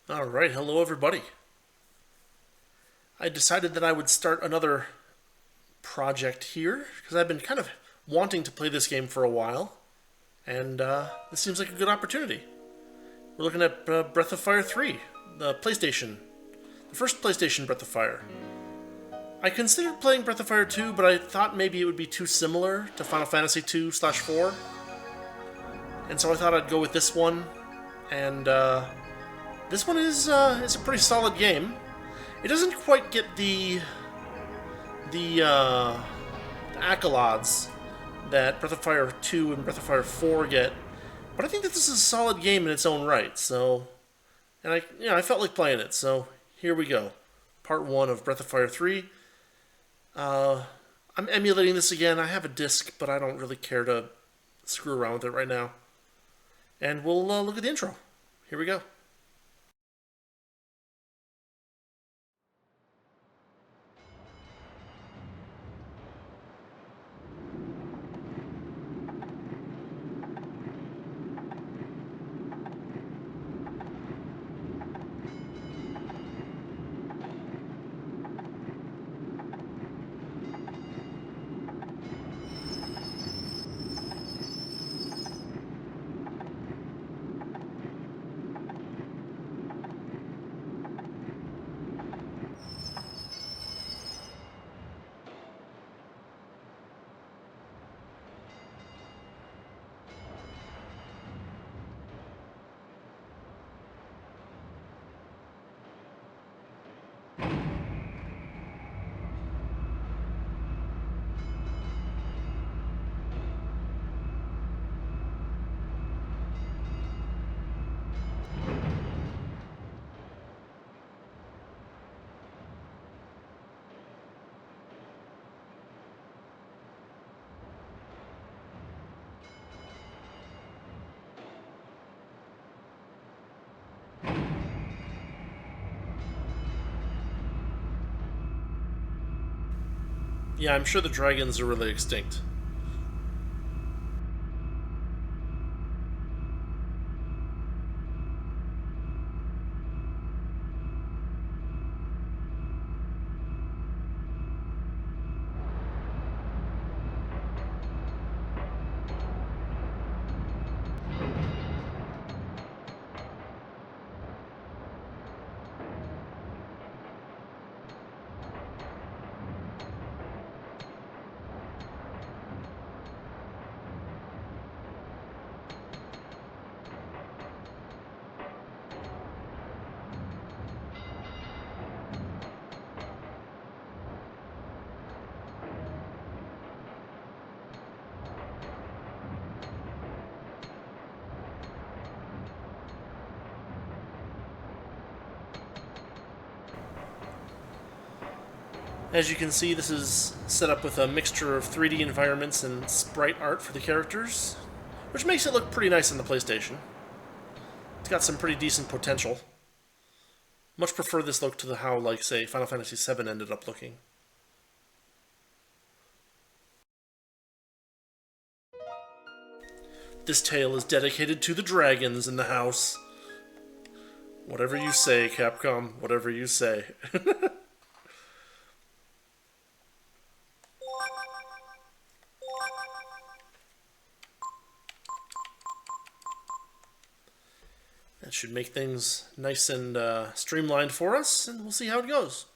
Alright, hello everybody. I decided that I would start another project here because I've been kind of wanting to play this game for a while, and this seems like a good opportunity. We're looking at Breath of Fire 3, the first PlayStation Breath of Fire. I considered playing Breath of Fire 2, but I thought maybe it would be too similar to Final Fantasy 2/4, and so I thought I'd go with this one. And this one is a pretty solid game. It doesn't quite get the accolades that Breath of Fire 2 and Breath of Fire 4 get, but I think that this is a solid game in its own right. So, and I felt like playing it. So here we go, part 1 of Breath of Fire 3. I'm emulating this again. I have a disc, but I don't really care to screw around with it right now. And we'll look at the intro. Here we go. Yeah, I'm sure the dragons are really extinct. As you can see, this is set up with a mixture of 3D environments and sprite art for the characters, which makes it look pretty nice on the PlayStation. It's got some pretty decent potential. Much prefer this look to how, like, say, Final Fantasy VII ended up looking. This tale is dedicated to the dragons in the house. Whatever you say, Capcom. Whatever you say. That should make things nice and streamlined for us, and we'll see how it goes.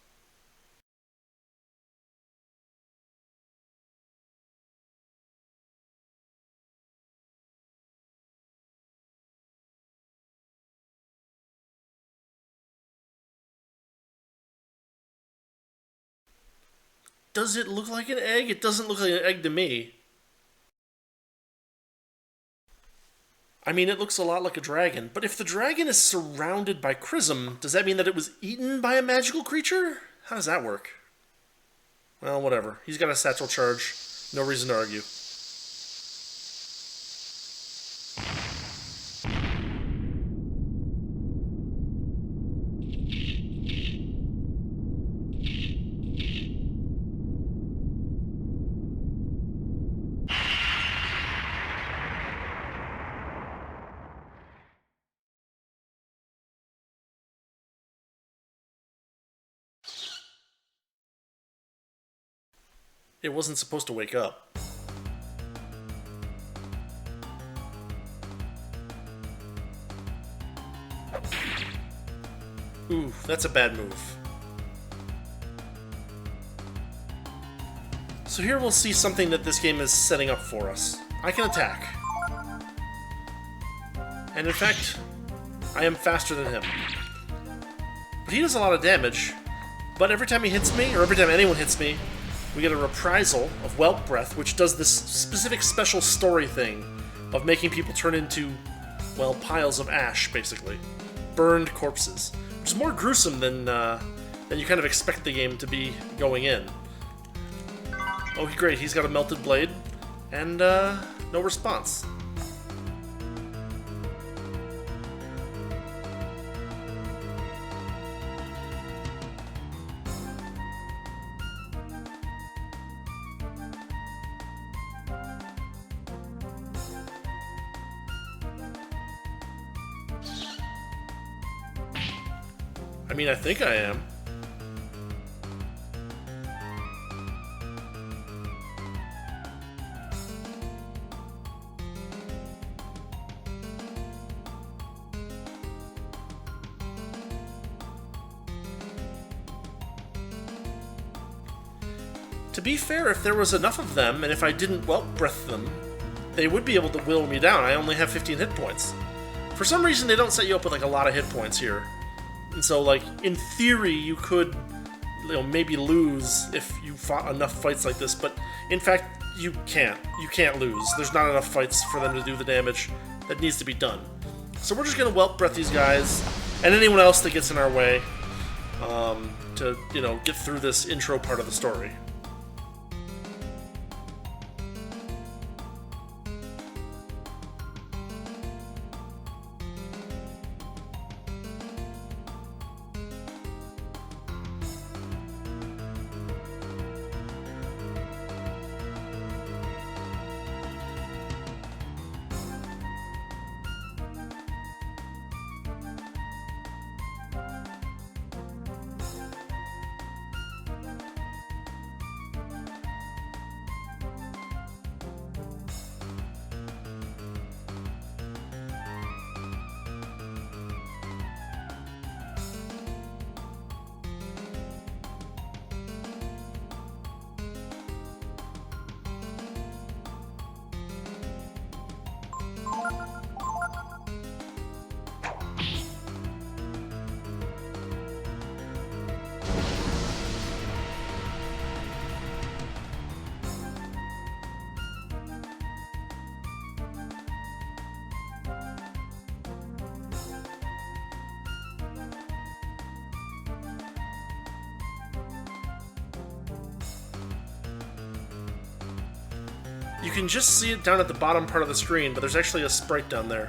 Does it look like an egg? It doesn't look like an egg to me. I mean, it looks a lot like a dragon, but if the dragon is surrounded by Chrism, does that mean that it was eaten by a magical creature? How does that work? Well, whatever. He's got a satchel charge. No reason to argue. It wasn't supposed to wake up. Ooh, that's a bad move. So here we'll see something that this game is setting up for us. I can attack. And in fact, I am faster than him. But he does a lot of damage. But every time he hits me, or every time anyone hits me, we get a reprisal of Whelp Breath, which does this specific special story thing of making people turn into, well, piles of ash, basically. Burned corpses. Which is more gruesome than you kind of expect the game to be going in. Oh, great, he's got a melted blade, and no response. I mean, I think I am. To be fair, if there was enough of them, and if I didn't Whelp Breath them, they would be able to whittle me down. I only have 15 hit points. For some reason, they don't set you up with like a lot of hit points here. And so, like, in theory, you could, maybe lose if you fought enough fights like this, but in fact, you can't. You can't lose. There's not enough fights for them to do the damage that needs to be done. So we're just gonna Whelp Breath these guys, and anyone else that gets in our way, to, get through this intro part of the story. You can just see it down at the bottom part of the screen, but there's actually a sprite down there.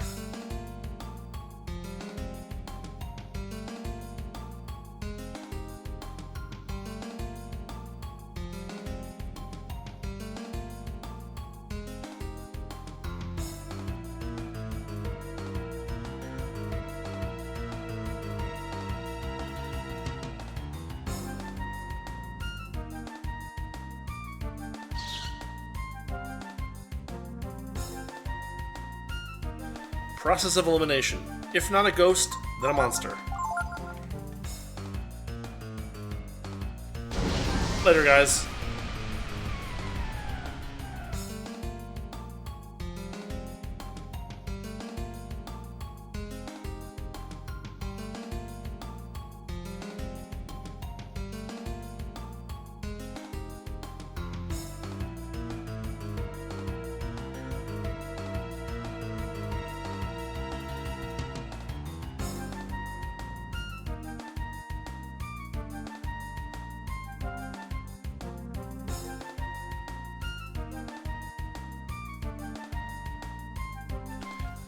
Process of elimination. If not a ghost, then a monster. Later, guys.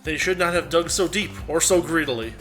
They should not have dug so deep, or so greedily.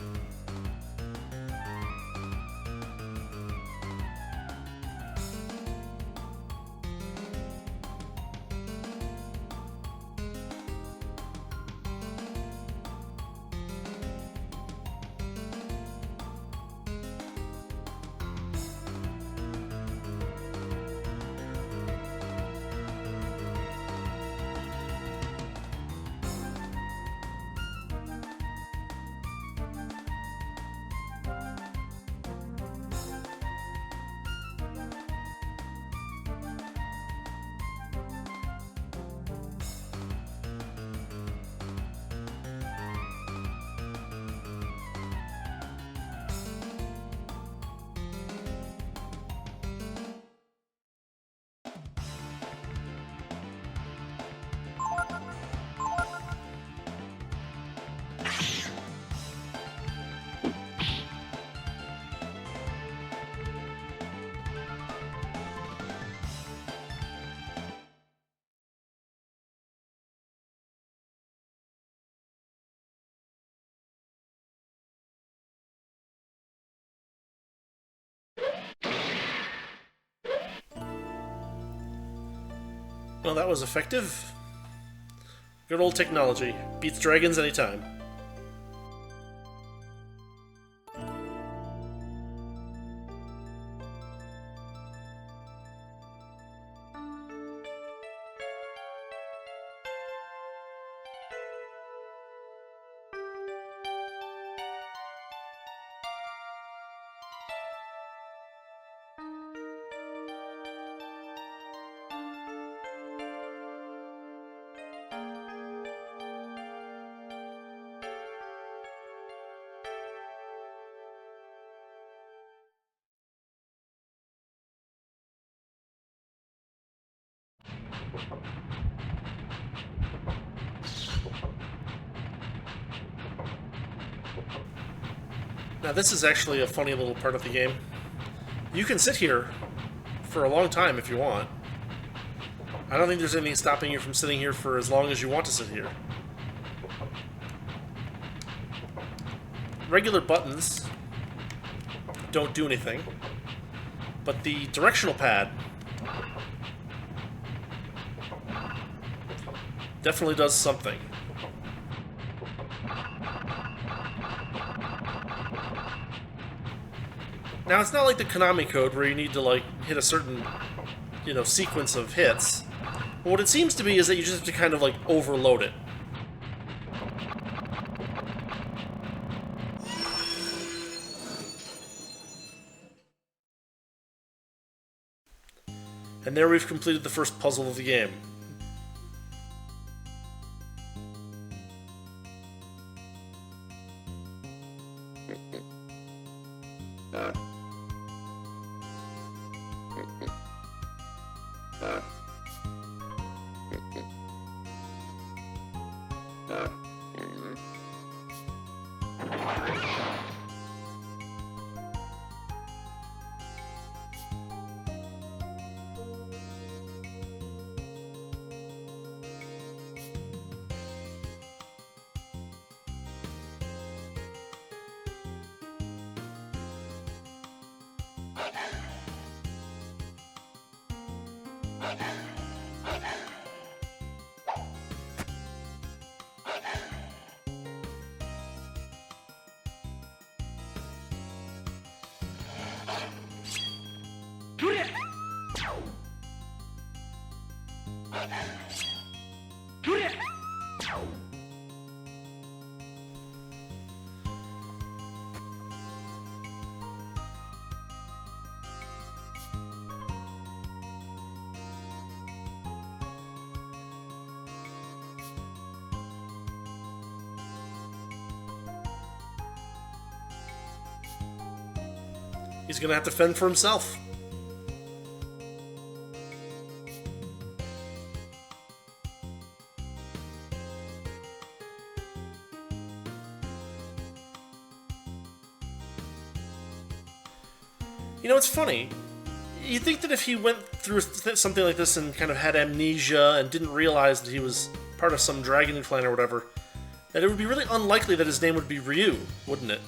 Well, that was effective. Good old technology. Beats dragons anytime. Now this is actually a funny little part of the game. You can sit here for a long time if you want. I don't think there's anything stopping you from sitting here for as long as you want to sit here. Regular buttons don't do anything, but the directional pad definitely does something. Now, it's not like the Konami code where you need to, like, hit a certain, sequence of hits. But what it seems to be is that you just have to kind of, like, overload it. And there we've completed the first puzzle of the game. He's gonna have to fend for himself. You know, it's funny. You'd think that if he went through something like this and kind of had amnesia and didn't realize that he was part of some dragon clan or whatever, that it would be really unlikely that his name would be Ryu, wouldn't it?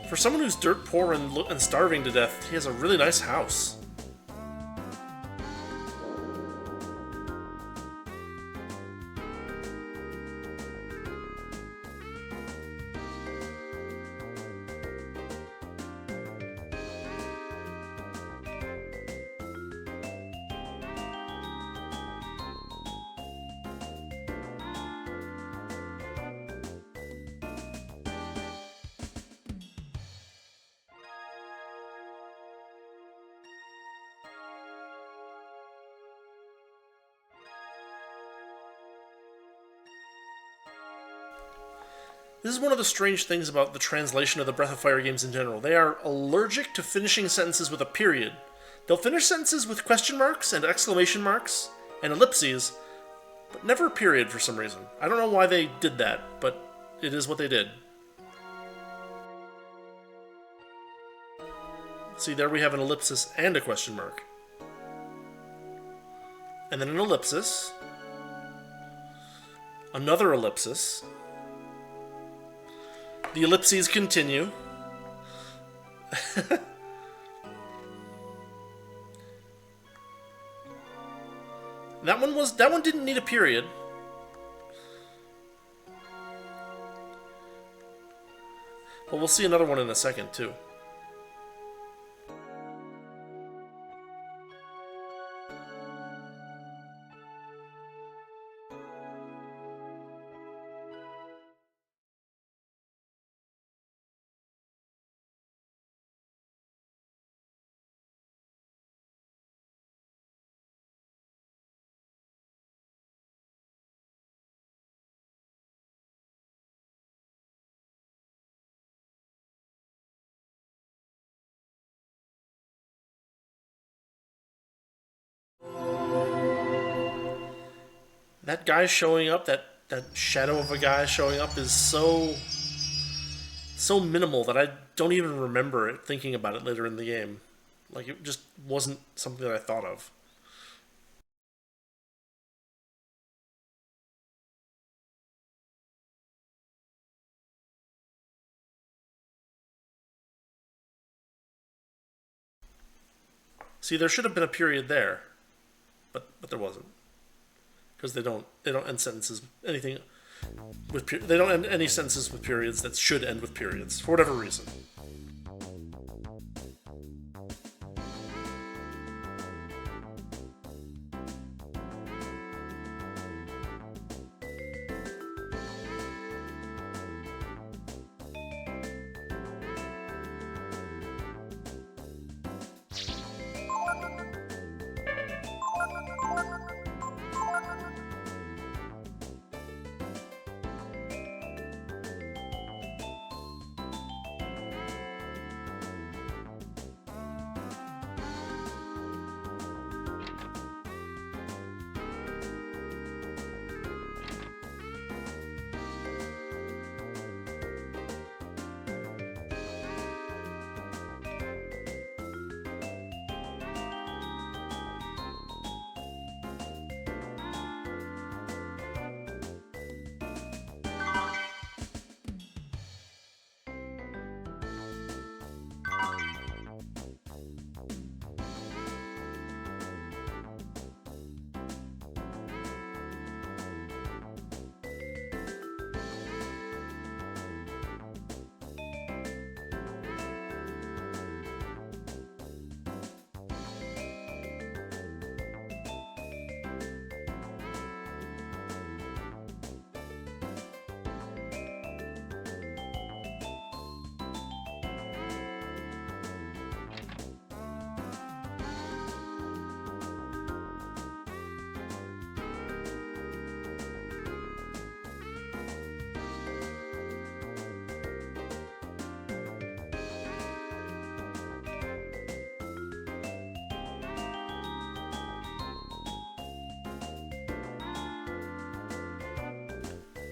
For someone who's dirt poor and starving to death, he has a really nice house. This is one of the strange things about the translation of the Breath of Fire games in general. They are allergic to finishing sentences with a period. They'll finish sentences with question marks and exclamation marks and ellipses, but never a period for some reason. I don't know why they did that, but it is what they did. See, there we have an ellipsis and a question mark. And then an ellipsis. Another ellipsis. The ellipses continue. That one didn't need a period. But we'll see another one in a second too. That guy showing up, that shadow of a guy showing up is so minimal that I don't even remember it thinking about it later in the game. Like, it just wasn't something that I thought of. See, there should have been a period there, but there wasn't, because they don't end sentences anything with they don't end any sentences with periods that should end with periods for whatever reason.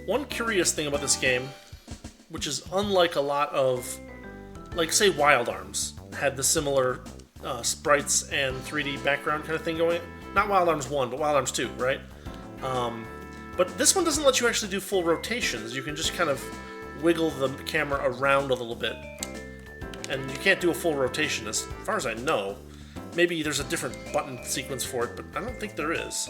One curious thing about this game, which is unlike a lot of, like, say, Wild Arms had the similar sprites and 3D background kind of thing going. Not Wild Arms 1, but Wild Arms 2, right? But this one doesn't let you actually do full rotations. You can just kind of wiggle the camera around a little bit. And you can't do a full rotation, as far as I know. Maybe there's a different button sequence for it, but I don't think there is.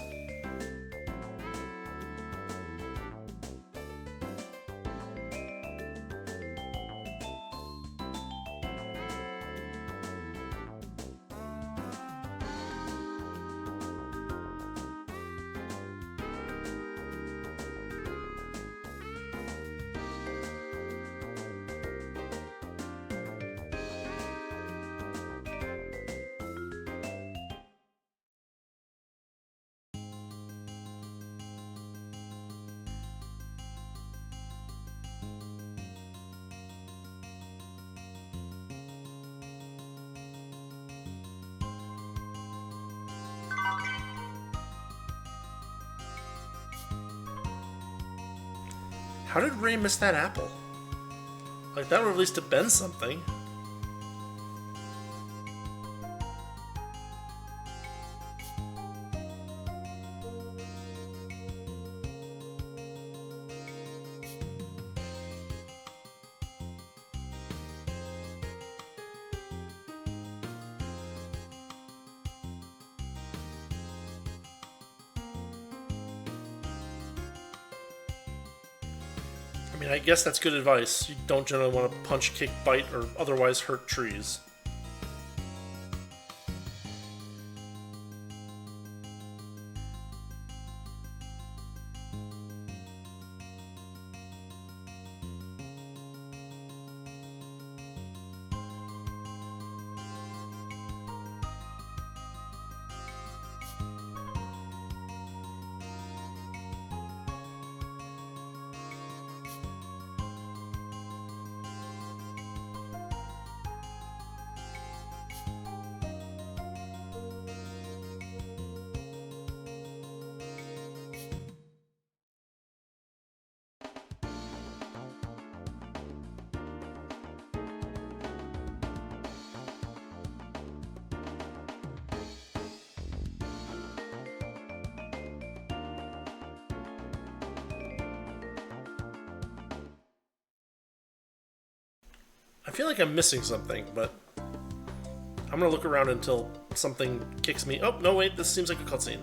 How did Ray miss that apple? Like, that would at least have been something. I mean, I guess that's good advice. You don't generally want to punch, kick, bite, or otherwise hurt trees. I feel like I'm missing something, but I'm gonna look around until something kicks me. Oh, no, wait, this seems like a cutscene.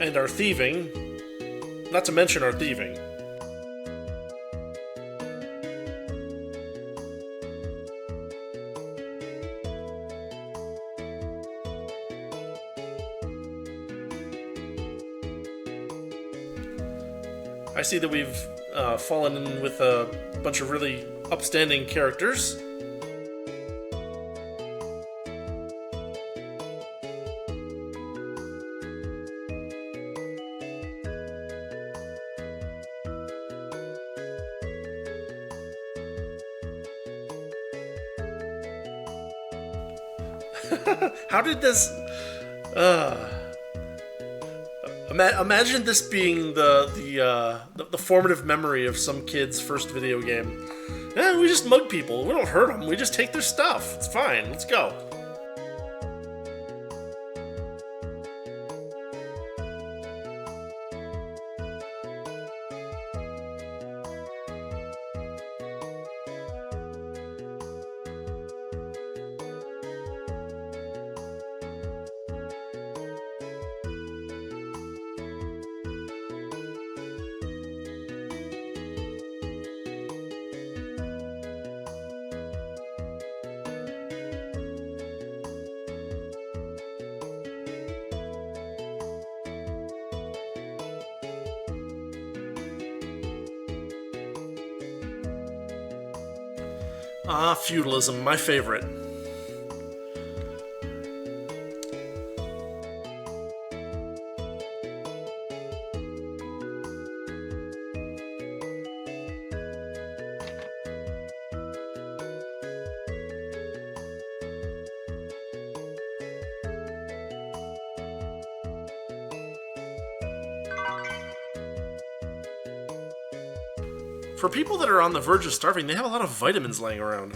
And our thieving. Not to mention our thieving. I see that we've fallen in with a bunch of really upstanding characters. How did this... Imagine this being the formative memory of some kid's first video game. We just mug people. We don't hurt them. We just take their stuff. It's fine. Let's go. Ah, feudalism, my favorite. For people that are on the verge of starving, they have a lot of vitamins laying around.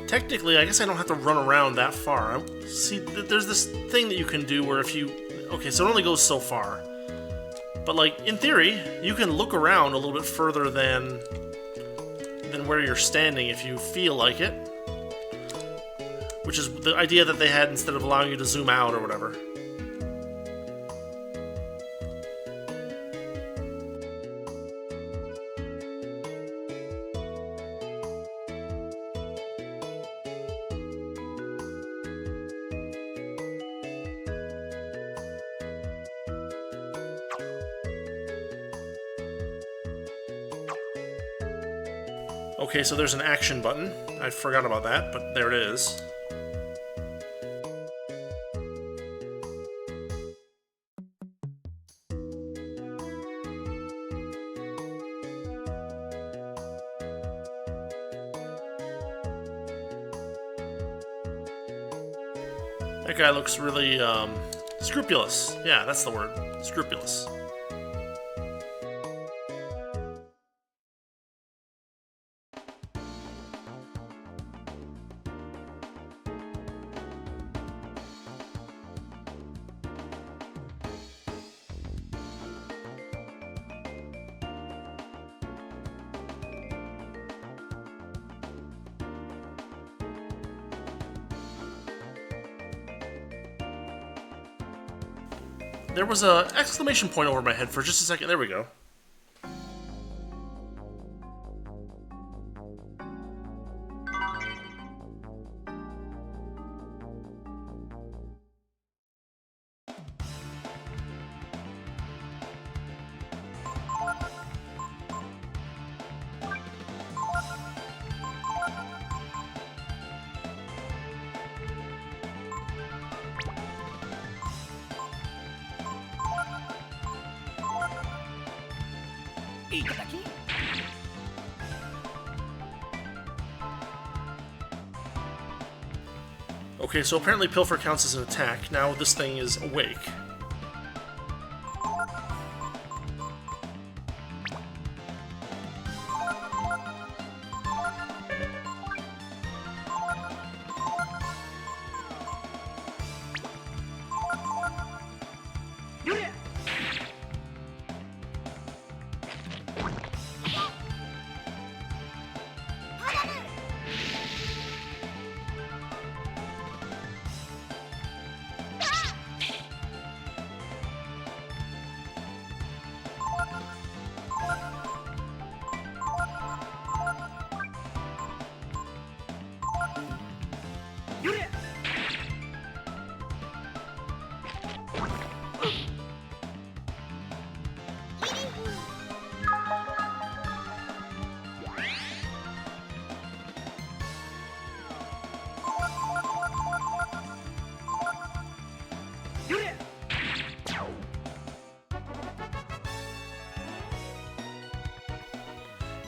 Technically, I guess I don't have to run around that far. See, there's this thing that you can do where if you... Okay, so it only goes so far. But, like, in theory, you can look around a little bit further than where you're standing if you feel like it. Which is the idea that they had instead of allowing you to zoom out or whatever. Okay, so there's an action button. I forgot about that, but there it is. That guy looks really, scrupulous. Yeah, that's the word. Scrupulous. There was an exclamation point over my head for just a second. There we go. Okay, so apparently Pilfer counts as an attack. Now this thing is awake.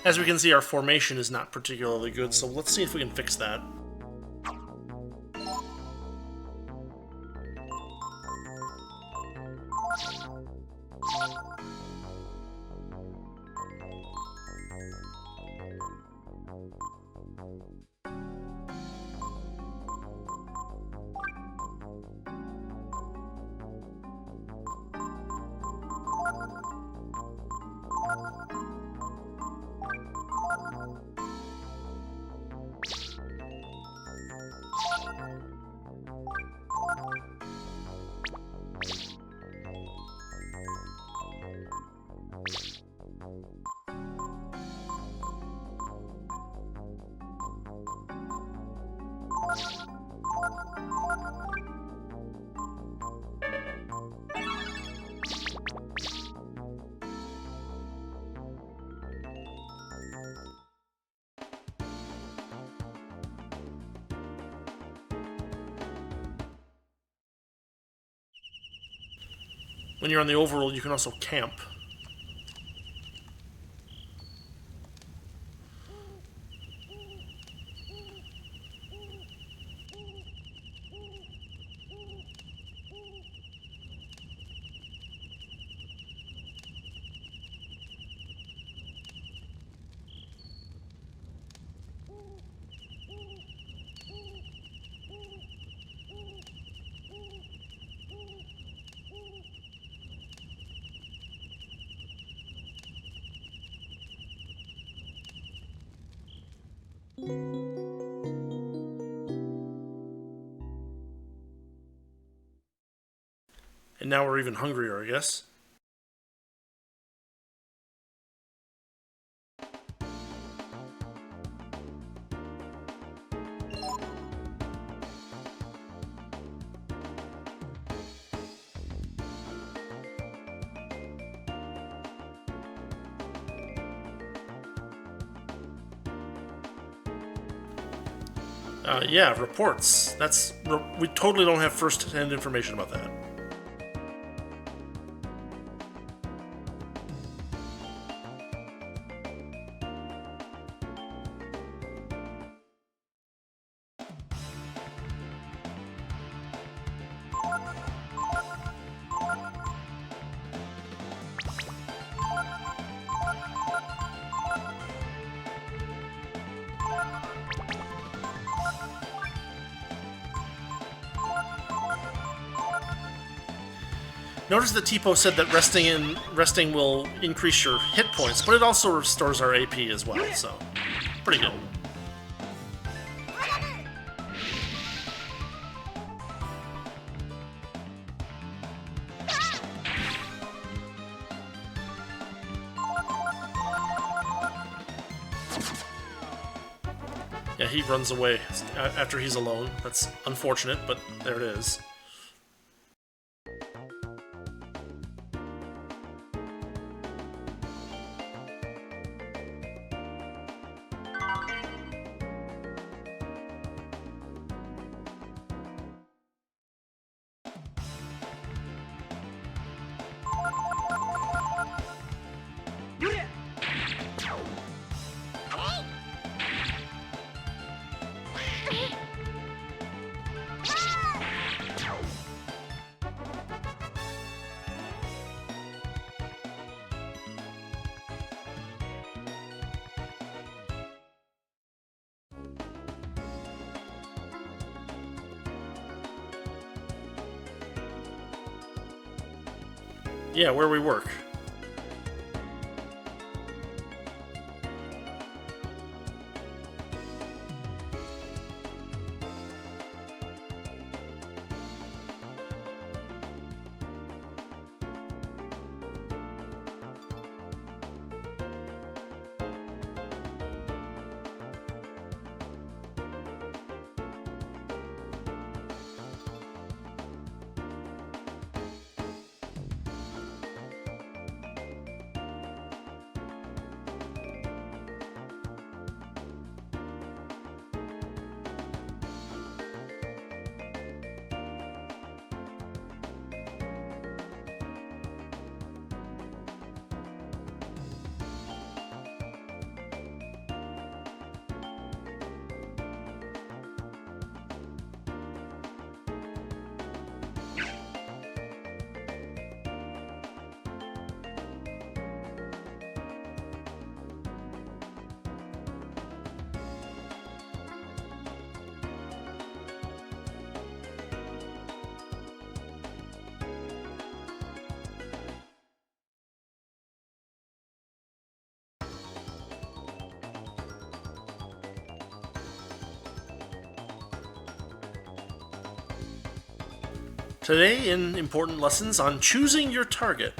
As we can see, our formation is not particularly good, so let's see if we can fix that. When you're on the overworld, you can also camp. And now we're even hungrier, I guess. Yeah, reports. We totally don't have first-hand information about that. Notice that Tipo said that resting will increase your hit points, but it also restores our AP as well, so pretty good. Yeah, he runs away after he's alone. That's unfortunate, but there it is. Yeah, where we work. Today in important lessons on choosing your target.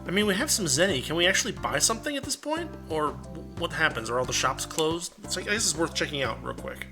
I mean, we have some Zenny. Can we actually buy something at this point? Or what happens? Are all the shops closed? It's like, I guess it's worth checking out real quick.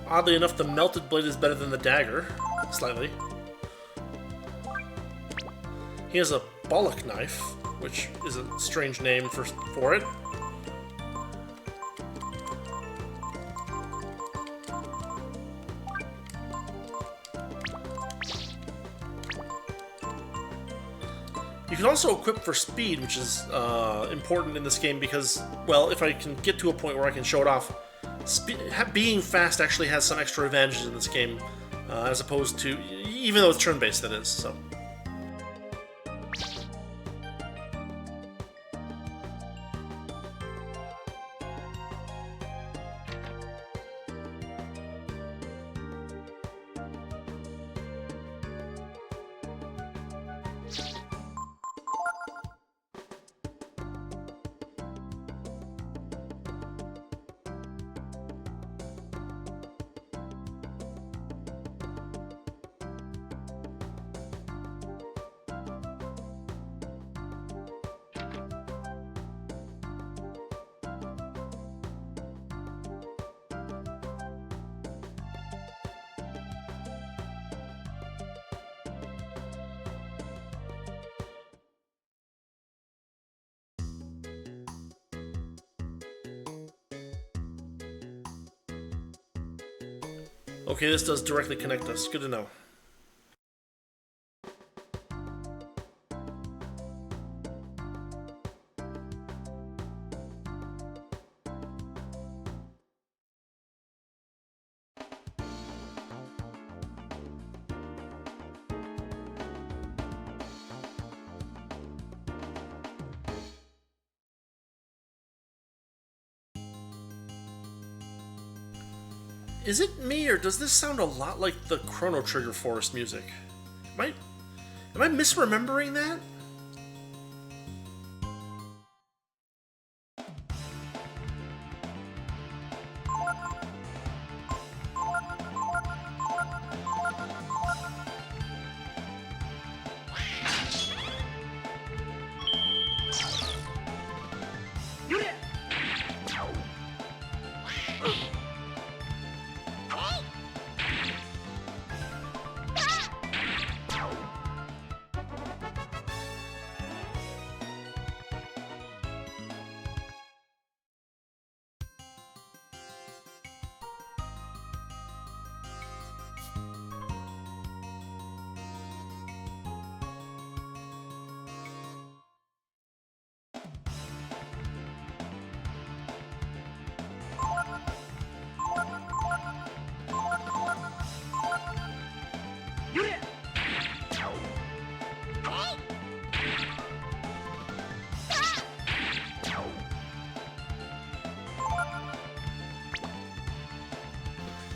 Oddly enough, the melted blade is better than the dagger, slightly. He has a bollock knife, which is a strange name for it. You can also equip for speed, which is important in this game because, well, if I can get to a point where I can show it off, being fast actually has some extra advantages in this game, as opposed to, even though it's turn-based, that is. So. Okay, this does directly connect us. Good to know. Is it me, or does this sound a lot like the Chrono Trigger Forest music? Am I misremembering that?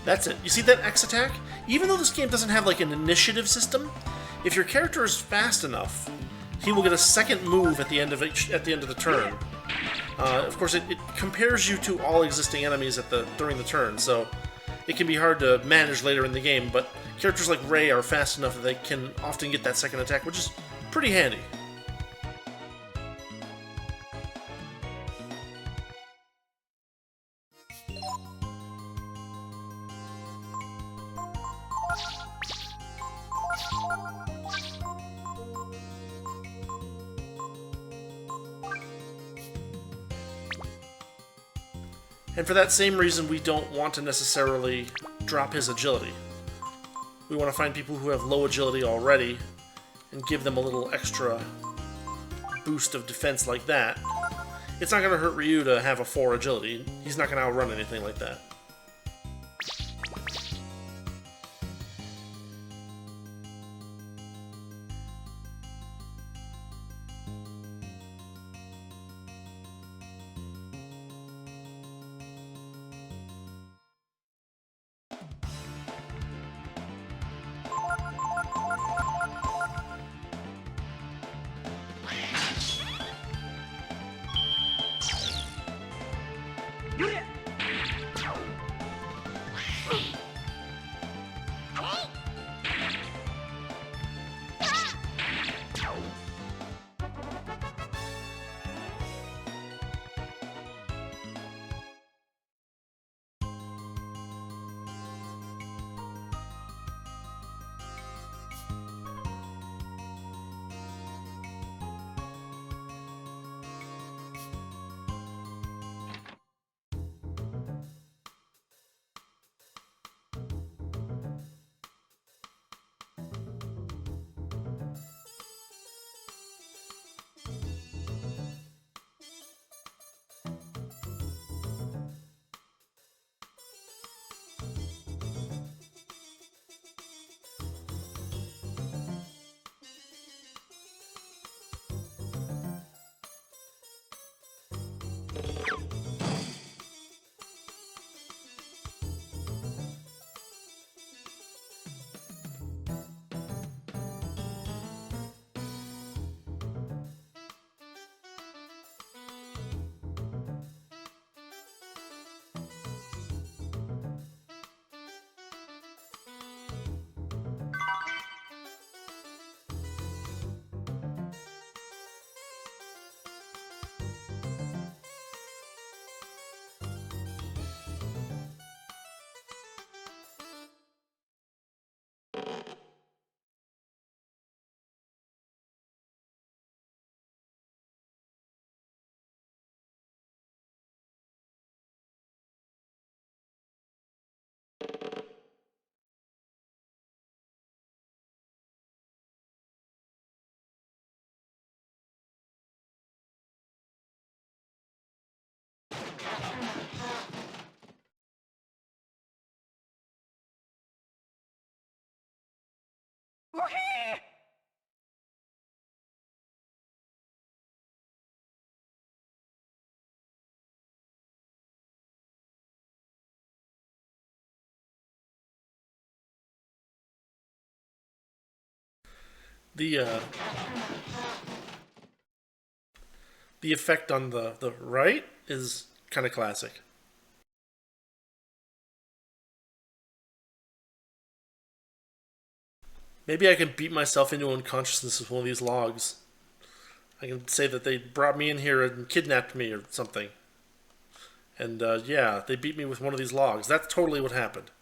That's it. You see that X attack? Even though this game doesn't have like an initiative system, if your character is fast enough, he will get a second move at the end of the turn. Of course, it compares you to all existing enemies during the turn, so it can be hard to manage later in the game. But characters like Ray are fast enough that they can often get that second attack, which is pretty handy. And for that same reason, we don't want to necessarily drop his agility. We want to find people who have low agility already and give them a little extra boost of defense like that. It's not going to hurt Ryu to have a 4 agility. He's not going to outrun anything like that. The the effect on the right is kind of classic. Maybe I can beat myself into unconsciousness with one of these logs. I can say that they brought me in here and kidnapped me or something. And yeah, they beat me with one of these logs. That's totally what happened.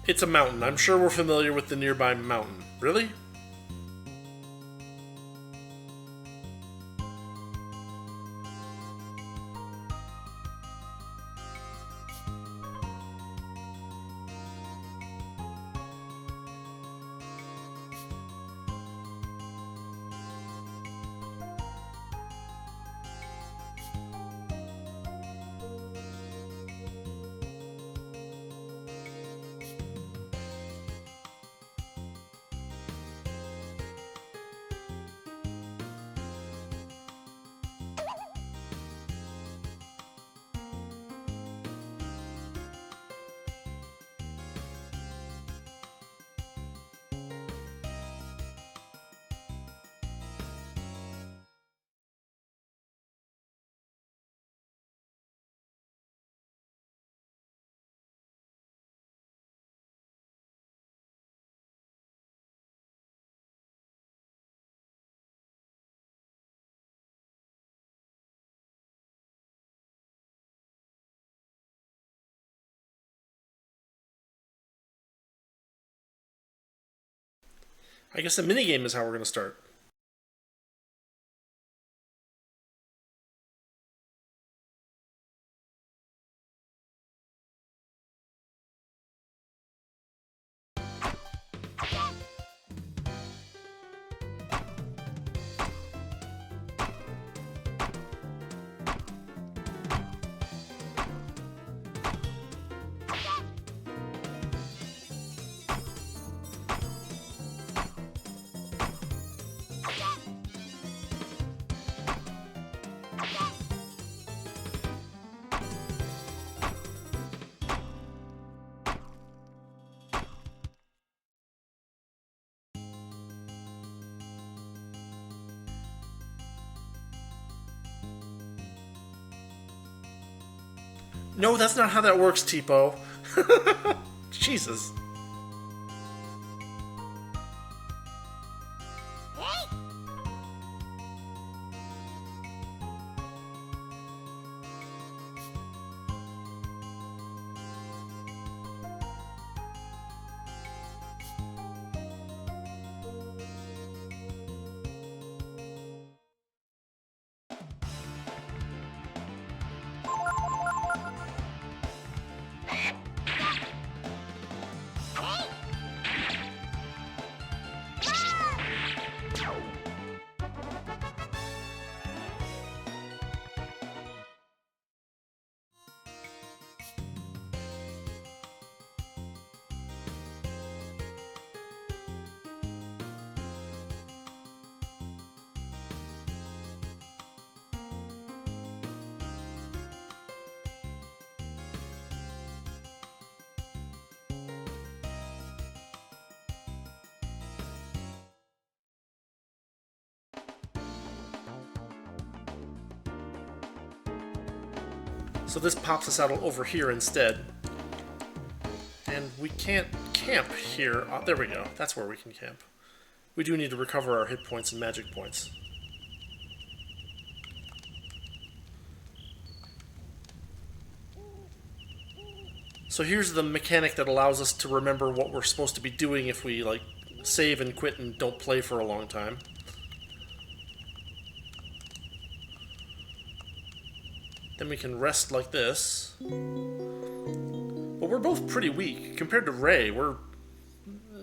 It's a mountain. I'm sure we're familiar with the nearby mountain. Really? I guess the minigame is how we're going to start. No, that's not how that works, Tipo. Jesus. So this pops us out over here instead. And we can't camp here. Oh, there we go. That's where we can camp. We do need to recover our hit points and magic points. So here's the mechanic that allows us to remember what we're supposed to be doing if we, like, save and quit and don't play for a long time. Then we can rest like this. But we're both pretty weak. Compared to Ray, we're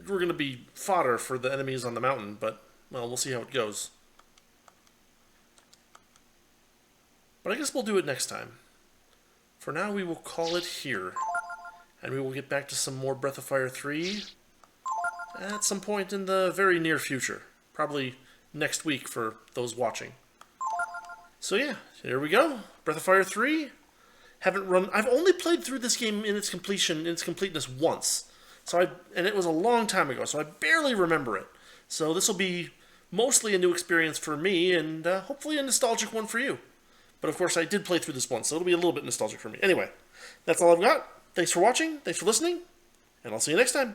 going to be fodder for the enemies on the mountain, but, well, we'll see how it goes. But I guess we'll do it next time. For now, we will call it here. And we will get back to some more Breath of Fire 3 at some point in the very near future. Probably next week for those watching. So yeah, here we go. Breath of Fire 3. I've only played through this game in its completeness once. And it was a long time ago, so I barely remember it. So this will be mostly a new experience for me, and hopefully a nostalgic one for you. But of course, I did play through this once, so it'll be a little bit nostalgic for me. Anyway, that's all I've got. Thanks for watching, thanks for listening, and I'll see you next time.